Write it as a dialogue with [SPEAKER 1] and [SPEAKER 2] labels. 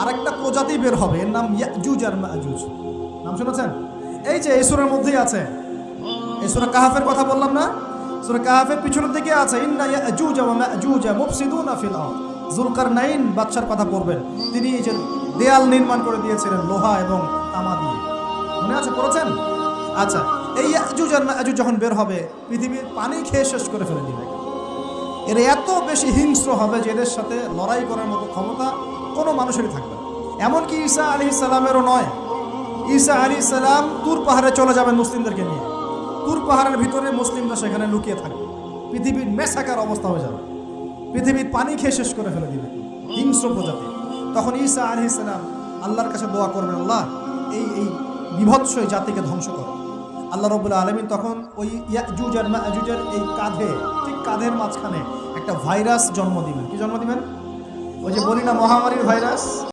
[SPEAKER 1] আরেকটা প্রজাতি বের হবে, এর নাম ইয়াজুজ আর মাজুজ। নাম শুনেছেন? এই যে এই সূরার মধ্যেই আছে, এই সূরা কাহাফের কথা বললাম না, সূরা কাহাফের পিছনের দিকে আছে ইন্না ইয়াজুজ ওয়া মাজুজ মুফসিদুনা ফিল আরদ। যুলকারনাইন বাদশার কথা পড়বেন, তিনি এই যে দেয়াল নির্মাণ করে দিয়েছিলেন লোহা এবং তামা দিয়ে, মনে আছে, পড়েছেন? আচ্ছা, এই ইয়াজুজ আর মাজুজ যখন বের হবে, পৃথিবীর পানি খেয়ে শেষ করে ফেলে দিবে। এরা এত বেশি হিংস্র হবে যে এদের সাথে লড়াই করার মতো ক্ষমতা কোনো মানুষেরই থাকবে না। এমনকি ঈসা আলাইহিস সালামেরও নয়। ঈসা আলাইহিস সালাম তুর পাহাড়ে চলে যাবেন মুসলিমদেরকে নিয়ে, তুর পাহাড়ের ভিতরে মুসলিমরা সেখানে লুকিয়ে থাকবে, পৃথিবীর মেসাকার অবস্থা হয়ে যাবে, পৃথিবীর পানি খেয়ে শেষ করে ফেলে দিবে হিংস্র প্রজাতি। তখন ঈসা আলাইহিস সালাম আল্লাহর কাছে দোয়া করবেন, আল্লাহ এই এই বিভৎস জাতিকে ধ্বংস করো। আল্লাহ রাব্বুল আলামিন তখন ওই ইয়াজুজ আর মাজুজের এই কাঁধে, ঠিক কাঁধের মাঝখানে একটা ভাইরাস জন্ম দিবেন। কি জন্ম দিবেন? ওই যে বলি না, মহামারীর ভাইরাস।